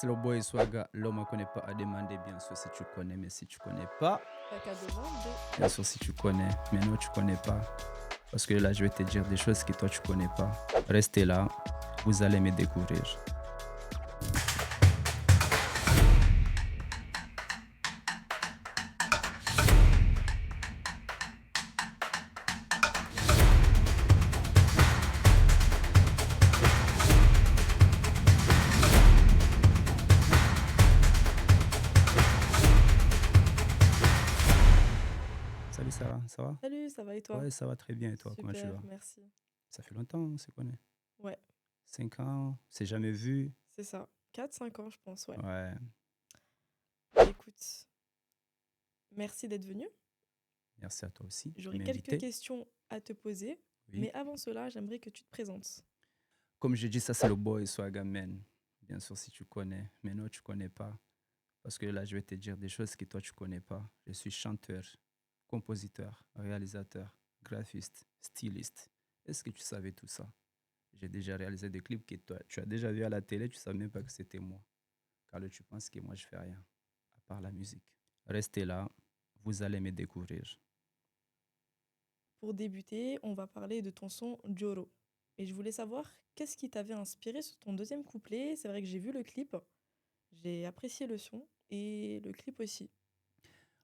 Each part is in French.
C'est le boy Swaga. L'homme ne connaît pas à demander, bien sûr, si tu connais, mais si tu connais pas, Pas qu'à demander. bien sûr, si tu connais, mais non, tu connais pas. Parce que là, je vais te dire des choses que toi, tu connais pas. Restez là, vous allez me découvrir. Salut Sarah, ça va? Salut, ça va et toi? Ouais, ça va très bien. Et toi, comment tu Super, vas? merci. Ça fait longtemps, on se connaît. Ouais, 5 ans, c'est jamais vu. c'est ça. 4, 5 ans, je pense, ouais. Ouais, Écoute, merci d'être venu. merci à toi aussi de J'aurais quelques m'inviter. questions à te poser, Oui. mais avant cela, j'aimerais que tu te présentes. Comme je dis, ça, c'est le boy Swaga Man. Bien sûr, si tu connais, mais non, tu connais pas. Parce que là, je vais te dire des choses que toi, tu connais pas. Je suis chanteur, compositeur, réalisateur, graphiste, styliste. Est-ce que tu savais tout ça? J'ai déjà réalisé des clips que toi, tu as déjà vu à la télé, tu ne savais même pas que c'était moi. Car là, tu penses que moi, je fais rien, à part la musique. Restez là, vous allez me découvrir. Pour débuter, on va parler de ton son Joro. Et je voulais savoir qu'est-ce qui t'avait inspiré sur ton deuxième couplet. C'est vrai que j'ai vu le clip, j'ai apprécié le son et le clip aussi.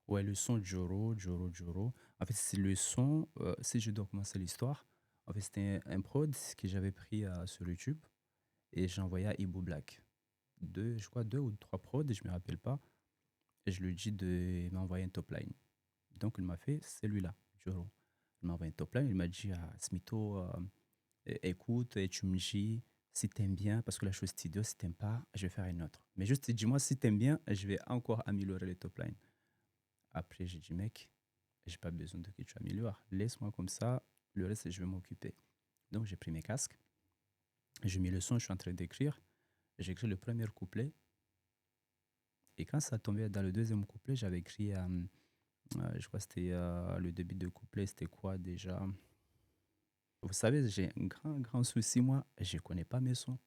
Ouais, le son Joro, Joro, Joro. En fait, c'est le son, si je dois commencer l'histoire, en fait, c'était un prod que j'avais pris sur YouTube et j'ai envoyé à Ibu Black. Je crois deux ou trois prods, je ne me rappelle pas. Et je lui dis de m'envoyer un top line. Donc, il m'a fait celui-là, Joro. Il m'a envoyé un top line, il m'a dit Smito, écoute, et tu me dis si t'aimes bien, parce que la chose studio, si t'aimes pas, je vais faire une autre. Mais juste dis-moi si t'aimes bien, je vais encore améliorer les top lines. Après, j'ai dit, mec, j'ai pas besoin de que tu améliores. Laisse-moi comme ça, le reste, je vais m'occuper. Donc, j'ai pris mes casques, j'ai mis le son, je suis en train d'écrire. J'ai écrit le premier couplet. Et quand ça tombait dans le deuxième couplet, j'avais écrit, je crois que c'était le début de couplet, c'était quoi déjà? Vous savez, j'ai un grand, grand souci, moi, je connais pas mes sons.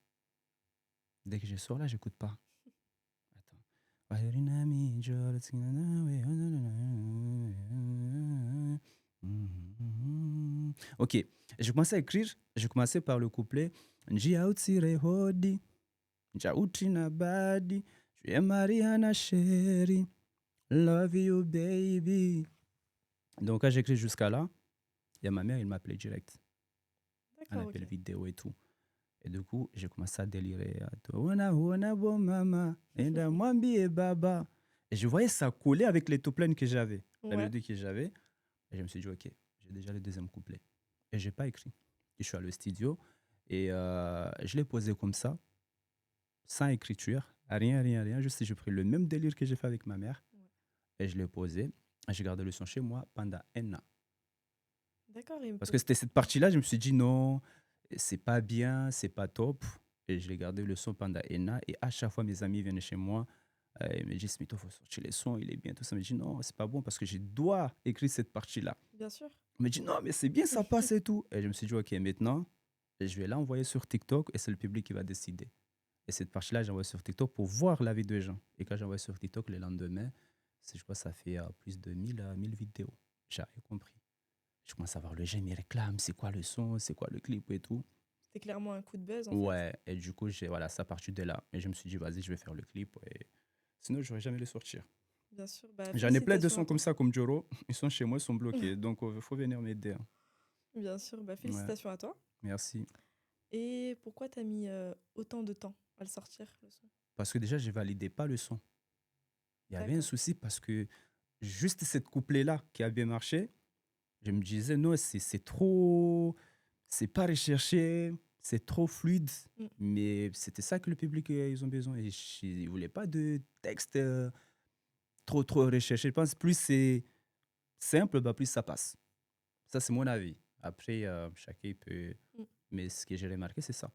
Dès que je sors là, j'écoute pas. Attends. Ok, je commençais à écrire, je commençais par le couplet Njia utsire hodi, njia utrina badi, tu es Mariana chérie, love you baby. Donc quand j'écris jusqu'à là, il y a ma mère, il m'appelait direct, un D'accord, appel ok. vidéo et tout. Et du coup, j'ai commencé à délirer. Wana bo mama, enda mwambie baba. Et je voyais ça coller avec les top lines que j'avais, la Ouais, mélodie que j'avais. Et je me suis dit, ok, j'ai déjà le deuxième couplet. Et j'ai pas écrit. Je suis allé au studio et je l'ai posé comme ça, sans écriture, rien, rien, rien. Juste, j'ai pris le même délire que j'ai fait avec ma mère ouais. et je l'ai posé. J'ai gardé le son chez moi pendant un an. D'accord, et Parce que c'était cette partie-là, je me suis dit non, c'est pas bien, c'est pas top. Et je l'ai gardé le son pendant un an. Et à chaque fois, mes amis viennent chez moi, ils me disent, Smito, faut sortir les sons, il est bien, tout ça. Je me dis non, c'est pas bon parce que je dois écrire cette partie-là. bien sûr. Il me dit non, mais c'est bien, ça passe et tout. Et je me suis dit, ok, maintenant, je vais l'envoyer sur TikTok et c'est le public qui va décider. Et cette partie-là, j'envoie sur TikTok pour voir l'avis des gens. Et quand j'envoie sur TikTok le lendemain, je crois que ça fait plus de 1000 vidéos. J'ai rien compris. Je commence à voir le gens, ils me réclament, c'est quoi le son, c'est quoi le clip et tout. C'était clairement un coup de buzz en fait. Ouais, et du coup, voilà, ça partit de là. Et je me suis dit, vas-y, je vais faire le clip. Et sinon, je n'aurais jamais le sortir. Bien sûr, bah J'en ai plein de félicitations sons à comme toi. ça, comme Joro. Ils sont chez moi, ils sont bloqués. Donc, il faut venir m'aider, hein. Bien sûr, bah Ouais, félicitations à toi. merci. Et pourquoi t'as mis autant de temps à le sortir, le son? Parce que déjà, je validais pas le son. Il y avait un D'accord. souci parce que juste cette couplet-là qui a bien marché, je me disais, non, c'est trop. C'est pas recherché, c'est trop fluide. Mm, Mais c'était ça que le public, ils ont besoin. Et ils ne voulaient pas de texte trop, trop recherché. Je pense que plus c'est simple, bah, plus ça passe. Ça, c'est mon avis. Après, chacun peut. mm. Mais ce que j'ai remarqué, c'est ça.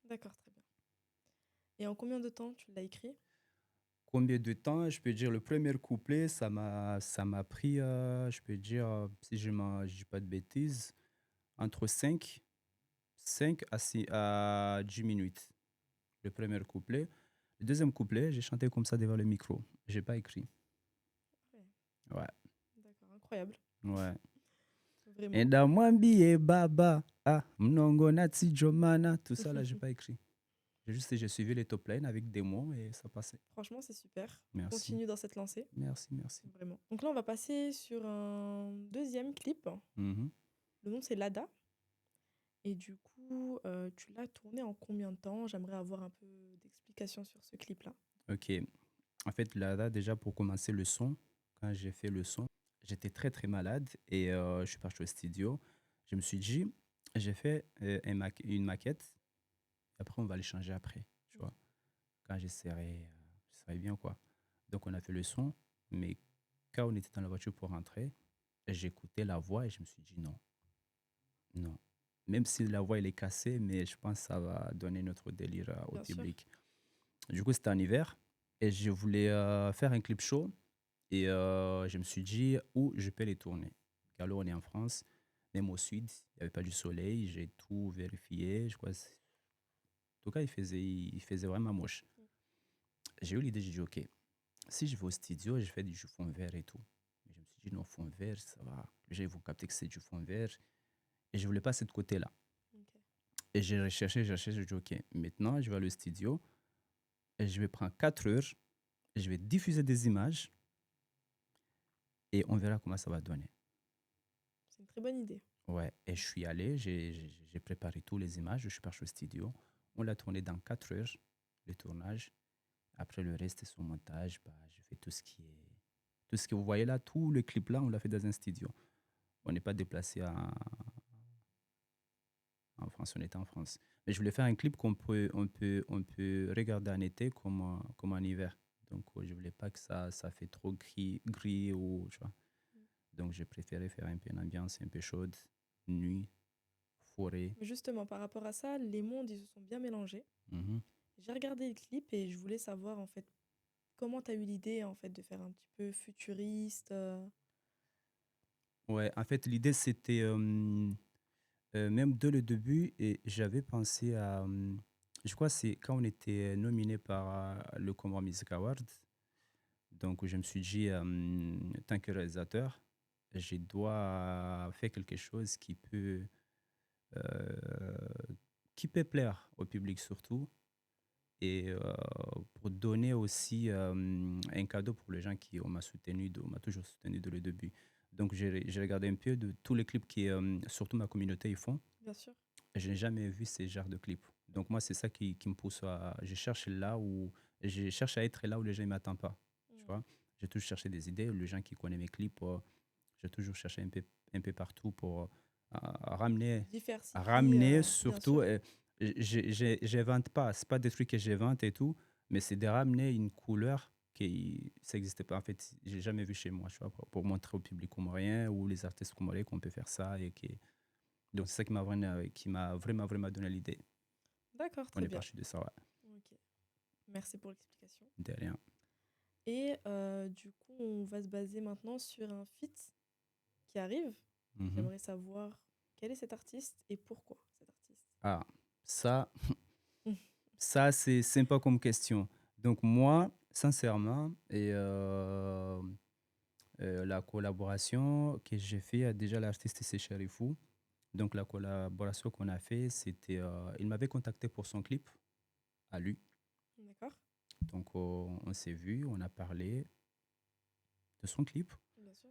D'accord, très bien. Et en combien de temps tu l'as écrit? Combien de temps? Je peux dire le premier couplet, ça m'a pris, je peux dire, si je ne dis pas de bêtises, entre 5 à 10 minutes. Le premier couplet. Le deuxième couplet, j'ai chanté comme ça devant le micro. J'ai pas écrit. Ouais, Ouais, d'accord, incroyable, ouais. vraiment. Enda mwambie baba, ah, mnongo nati jomana. Tout ça, là, j'ai pas écrit. J'ai suivi les top lines avec des mots et ça passait. Franchement, c'est super. Merci, Continue dans cette lancée, merci, merci. vraiment. Donc là, on va passer sur un deuxième clip. Mhm. Le nom, c'est Lada. Et du coup, tu l'as tourné en combien de temps? J'aimerais avoir un peu d'explications sur ce clip-là. Ok. En fait, là, déjà, pour commencer le son, quand j'ai fait le son, j'étais très, très malade et je suis parti au studio. Je me suis dit, j'ai fait une maquette. Après, on va le changer après, tu Ok. vois. Quand je serai bien, quoi. Donc, on a fait le son, mais quand on était dans la voiture pour rentrer, j'écoutais la voix et je me suis dit non, non. Même si la voix, elle est cassée, mais je pense que ça va donner notre délire au Bien sûr. public. Du coup, c'était en hiver et je voulais faire un clip show et je me suis dit où je peux les tourner. Car là, on est en France, même au sud, il n'y avait pas du soleil, j'ai tout vérifié. Je crois, en tout cas, il faisait vraiment moche. J'ai eu l'idée, j'ai dit, OK, si je vais au studio, je fais du fond vert et tout. Mais je me suis dit, non, fond vert, ça va. Les gens, ils vont capter que c'est du fond vert. Et je voulais pas ce côté-là. Ok. Et j'ai recherché, j'ai dit, OK, maintenant, je vais aller au studio et je vais prendre 4 heures, et je vais diffuser des images et on verra comment ça va donner. C'est une très bonne idée. Ouais, et je suis allé, j'ai préparé toutes les images, je suis parti au studio. On l'a tourné dans 4 heures, le tournage. Après, le reste, c'est son montage. Bah, je fais tout ce qui est. Tout ce que vous voyez là, tout le clip là, on l'a fait dans un studio. On n'est pas déplacé en France, on était en France. Mais je voulais faire un clip on peut regarder en été comme en hiver. Donc, je voulais pas que ça fait trop gris ou, tu vois. Donc, j'ai préféré faire un peu une ambiance un peu chaude, nuit, forêt. Mais justement, par rapport à ça, les mondes, ils se sont bien mélangés. Mhm. J'ai regardé le clip et je voulais savoir, en fait, comment tu as eu l'idée, en fait, de faire un petit peu futuriste. Ouais, en fait, l'idée, c'était même dès le début, et j'avais pensé à. Je crois que c'est quand on était nominé par le Comor Music Award. Donc, je me suis dit, tant que réalisateur, je dois faire quelque chose euh, qui peut plaire au public surtout et pour donner aussi un cadeau pour les gens qui m'ont soutenu, m'a toujours soutenu dès le début. Donc, j'ai regardé un peu de tous les clips qui, surtout ma communauté, ils font. Bien sûr. Je n'ai jamais vu ces genres de clips. Donc, moi, c'est ça qui me pousse à. Je cherche là où. Je cherche à être là où les gens ne m'attendent pas. Tu Mm. vois? J'ai toujours cherché des idées. Les gens qui connaissent mes clips, j'ai toujours cherché un peu partout pour ramener. Diversifier, Ramener bien surtout. sûr. J'invente pas. Ce pas des trucs que j'invente et tout, mais c'est de ramener une couleur qui ça n'existait pas. En fait, j'ai jamais vu chez moi, tu vois, pour montrer au public comorien ou les artistes comoriens qu'on peut faire ça et qui donc, c'est ça qui m'a vraiment, vraiment donné l'idée. D'accord, On très est bien. parti de ça, ouais. Ok. Merci pour l'explication. De rien. Et du coup, on va se baser maintenant sur un feat qui arrive. Mhm. J'aimerais savoir quel est cet artiste et pourquoi cet artiste. Ah, ça, ça c'est sympa comme question. Donc, moi, sincèrement, et la collaboration que j'ai fait, déjà l'artiste c'est Cherifou. Donc, la collaboration qu'on a fait, c'était. Il m'avait contacté pour son clip à lui. D'accord, Donc, on s'est vu, on a parlé de son clip. bien sûr.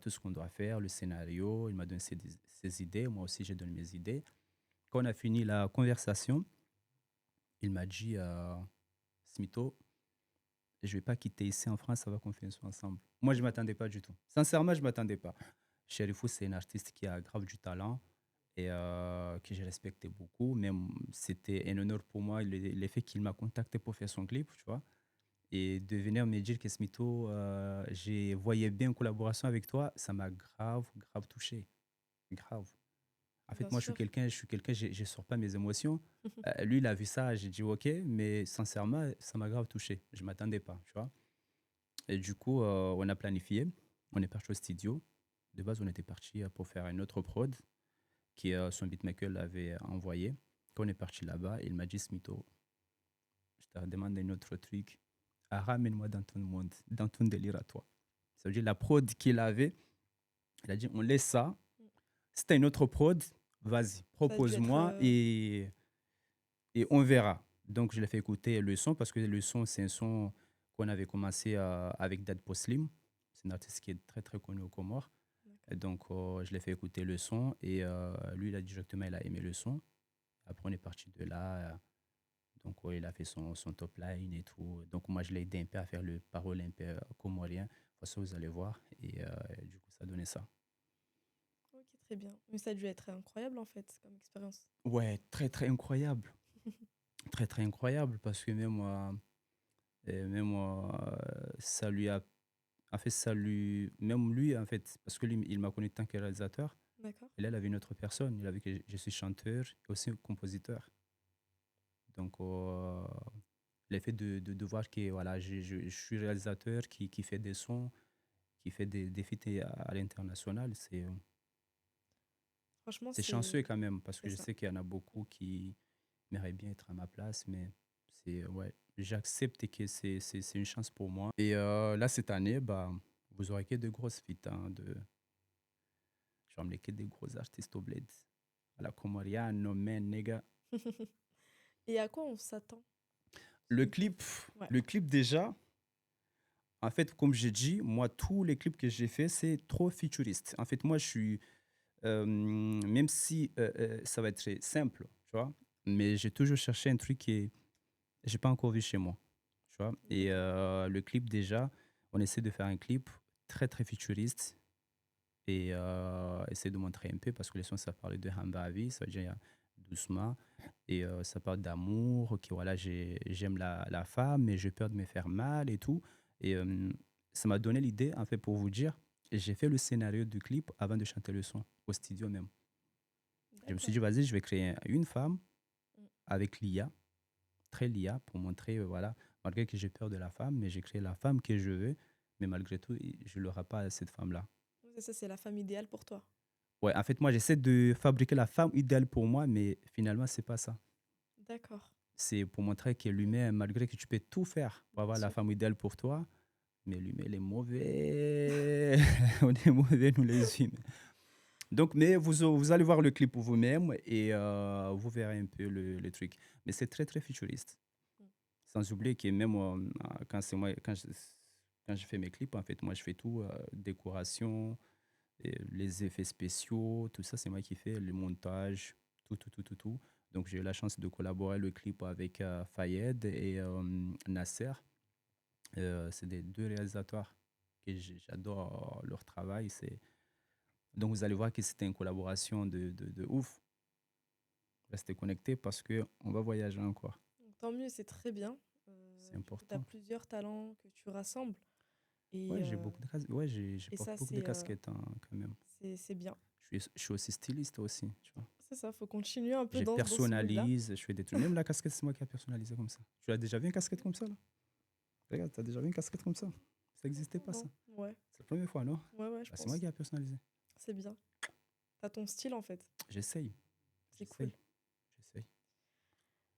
Tout ce qu'on doit faire, le scénario. Il m'a donné ses idées, moi aussi j'ai donné mes idées. Quand on a fini la conversation, il m'a dit Smito, je ne vais pas quitter ici en France, ça va qu'on finisse ensemble. Moi, je ne Mhm. m'attendais pas du tout. Sincèrement, je ne m'attendais pas. Cherifou, c'est un artiste qui a grave du talent et que je respectais beaucoup. Même c'était un honneur pour moi le fait qu'il m'a contacté pour faire son clip, tu vois. Et de venir me dire que Smito, j'ai voyais bien une collaboration avec toi, ça m'a grave, grave touché. Grave. En fait, Bien moi, sûr. je suis quelqu'un, je ne sors pas mes émotions. Lui, il a vu ça, j'ai dit OK, mais sincèrement, ça m'a grave touché. Je ne m'attendais pas, tu vois. Et du coup, on a planifié. On est parti au studio. De base, on était parti pour faire une autre prod qui son beatmaker l'avait envoyé. Quand on est parti là-bas, il m'a dit Smito, je te demande un autre truc. Ah, ramène-moi dans ton monde, dans ton délire à toi. Ça veut dire la prod qu'il avait, il a dit on laisse ça. Mmh. Si t'as une autre prod, vas-y, Ça a dû être, propose-moi et on verra. Donc je l'ai fait écouter le son parce que le son, c'est un son qu'on avait commencé avec Dad Poslim. C'est un artiste qui est très très connu aux Comores. Et d'accord. donc je l'ai fait écouter le son et lui, il a directement il a aimé le son. Après, on est parti de là. Donc, ouais, il a fait son top line et tout. Donc, moi, je l'ai aidé un peu à faire le parole un peu comorien. De toute façon, vous allez voir. Et du coup, ça donnait ça. OK, très bien. Mais ça a dû être incroyable, en fait, comme expérience. Ouais, très, très incroyable. Très, très incroyable parce que même moi, ça lui a. En fait, ça lui. Même lui, en fait, parce que lui, il m'a connu tant que réalisateur. D'accord. Et là, il avait une autre personne. Il avait que je suis chanteur et aussi compositeur. Donc, l'effet de voir que voilà, je suis réalisateur qui fait des sons, qui fait des feats à l'international, Franchement, c'est chanceux quand même, parce c'est que je ça. sais qu'il y en a beaucoup qui aimeraient bien être à ma place, mais ouais, j'accepte que c'est une chance pour moi. Et là, cette année, bah, vous aurez que de grosses feats, hein, je vais emmener que des gros artistes au bled. À la Comoriano, man, nigga. Et à quoi on s'attend Le sur le clip, clip? Ouais, le clip déjà, en fait, comme j'ai dit, moi, tous les clips que j'ai fait, c'est trop futuriste. En fait, moi, je suis, même si ça va être très simple, tu vois, mais j'ai toujours cherché un truc que j'ai pas encore vu chez moi, tu vois. Et d'accord. le clip, déjà, on essaie de faire un clip très, très futuriste et essayer de montrer un peu, parce que les sons, ça parlait de Hambavi, ça veut dire doucement, et ça parle d'amour, que voilà, j'aime la femme, mais j'ai peur de me faire mal et tout. Et ça m'a donné l'idée, en fait, pour vous dire, et j'ai fait le scénario du clip avant de chanter le son, au studio même. Je me suis D'accord. dit, vas-y, je vais créer une femme Mmh. avec l'IA, très l'IA, pour montrer, voilà, malgré que j'ai peur de la femme, mais j'ai créé la femme que je veux, mais malgré tout, je ne l'aurai pas cette femme-là. Oui, c'est ça, c'est la femme idéale pour toi. Ouais, en fait, moi, j'essaie de fabriquer la femme idéale pour moi, mais finalement, c'est pas ça. D'accord, C'est pour montrer que l'humain, malgré que tu peux tout faire pour bien avoir la sûr. femme idéale pour toi, mais l'humain, il est mauvais. On est mauvais, nous les humains. Donc, mais vous allez voir le clip pour vous-même et vous verrez un peu le truc. Mais c'est très, très futuriste. Mmh. Sans oublier que même quand c'est moi, quand je fais mes clips, en fait, moi, je fais tout, décoration, et les effets spéciaux, tout ça, c'est moi qui fais le montage, tout, tout, tout, tout, tout. Donc, j'ai eu la chance de collaborer le clip avec Fayed et Nasser. C'est des deux réalisateurs que j'adore leur travail. Donc, vous allez voir que c'était une collaboration de ouf. Restez connectés parce qu'on va voyager encore. Donc tant mieux, c'est très bien. C'est Du coup, tu as important. plusieurs talents que tu rassembles et Ouais, j'ai beaucoup de ouais, j'ai et porte ça, beaucoup de casquettes, hein, quand même. c'est bien. Je suis aussi styliste aussi, tu vois. C'est ça, faut continuer un peu Je dans ce mood-là. personnalise, je fais des trucs. Même la casquette, c'est moi qui ai personnalisé comme ça. Tu as déjà vu une casquette comme ça, là? Regarde, tu as déjà vu une casquette comme ça? Ça n'existait Franchement, pas, ça. non. Ouais, C'est la première fois, non? ouais, ouais, je Bah, c'est moi pense. qui ai personnalisé. C'est bien. T'as ton style en fait. J'essaye, C'est cool. j'essaye, j'essaye.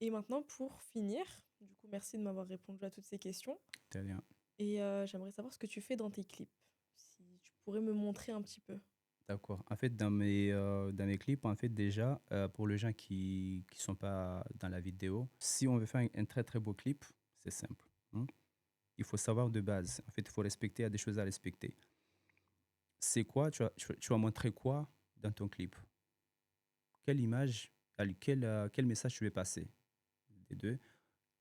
Et maintenant, pour finir, du coup, merci de m'avoir répondu à toutes ces questions. T'es rien. Et j'aimerais savoir ce que tu fais dans tes clips. Si tu pourrais me montrer un petit peu. D'accord. En fait, dans mes clips, en fait, déjà, pour les gens qui ne sont pas dans la vidéo, si on veut faire un très très beau clip, c'est simple, hein. Il faut savoir de base. En fait, il faut respecter, il y a des choses à respecter. C'est quoi? Tu vas montrer quoi dans ton clip? Quelle image, quel message tu veux passer? Les deux.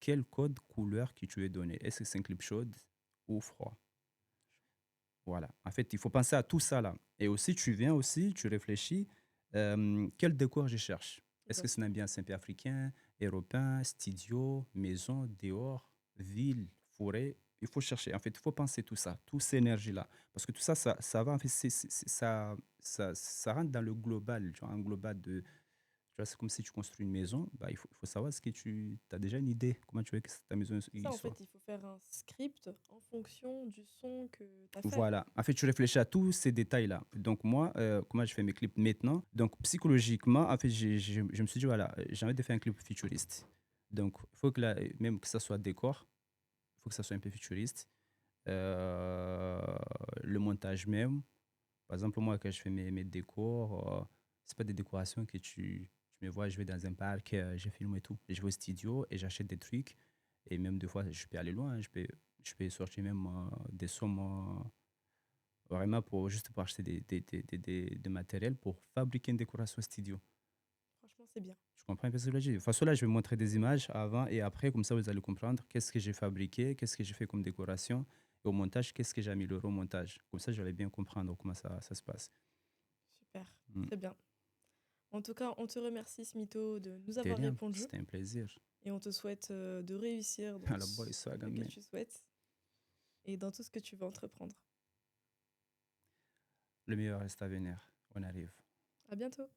Quel code couleur que tu veux donner? Est-ce que c'est un clip chaud ou froid? Voilà. En fait, il faut penser à tout ça là. Et aussi, tu viens aussi, tu réfléchis, quel décor je cherche? Est-ce Bien que c'est sûr. une ambiance un peu africain, européen, studio, maison, dehors, ville, forêt? Il faut chercher. En fait, il faut penser tout ça, toute cette énergie-là. Parce que tout ça, ça va, en fait, ça rentre dans le global, tu vois, un global de, tu vois, c'est comme si tu construis une maison, bah, il faut savoir ce que tu as déjà une idée, comment tu veux que ta maison C'est ça, il en soit. fait, il faut faire un script en fonction du son que tu as fait. Voilà. En fait, tu réfléchis à tous ces détails-là. Donc, moi, comment je fais mes clips maintenant? Donc, psychologiquement, en fait, je me suis dit, voilà, j'ai envie de faire un clip futuriste. Donc, il faut que même que ça soit décor, il faut que ça soit un peu futuriste. Euh, le montage même. Par exemple, moi, quand je fais mes décors, c'est pas des décorations que tu me vois, je vais dans un parc, je filme et tout. Je vais au studio et j'achète des trucs. Et même des fois, je peux aller loin. Je peux sortir même des sommes vraiment juste pour acheter des matériels pour fabriquer une décoration studio. Franchement, c'est bien. Je comprends un peu ce que je veux dire. De toute façon, là, je vais montrer des images avant et après, comme ça, vous allez comprendre qu'est-ce que j'ai fabriqué, qu'est-ce que j'ai fait comme décoration. Et au montage, qu'est-ce que j'ai amélioré au montage. Comme ça, j'allais bien comprendre comment ça se passe. Super, Mm. très bien. En tout cas, on te remercie, Smito, de nous De avoir rien, répondu c'était un plaisir. et on te souhaite de réussir À dans la boy swag, ce que man. tu souhaites et dans tout ce que tu veux entreprendre. Le meilleur reste à venir. On arrive. À bientôt.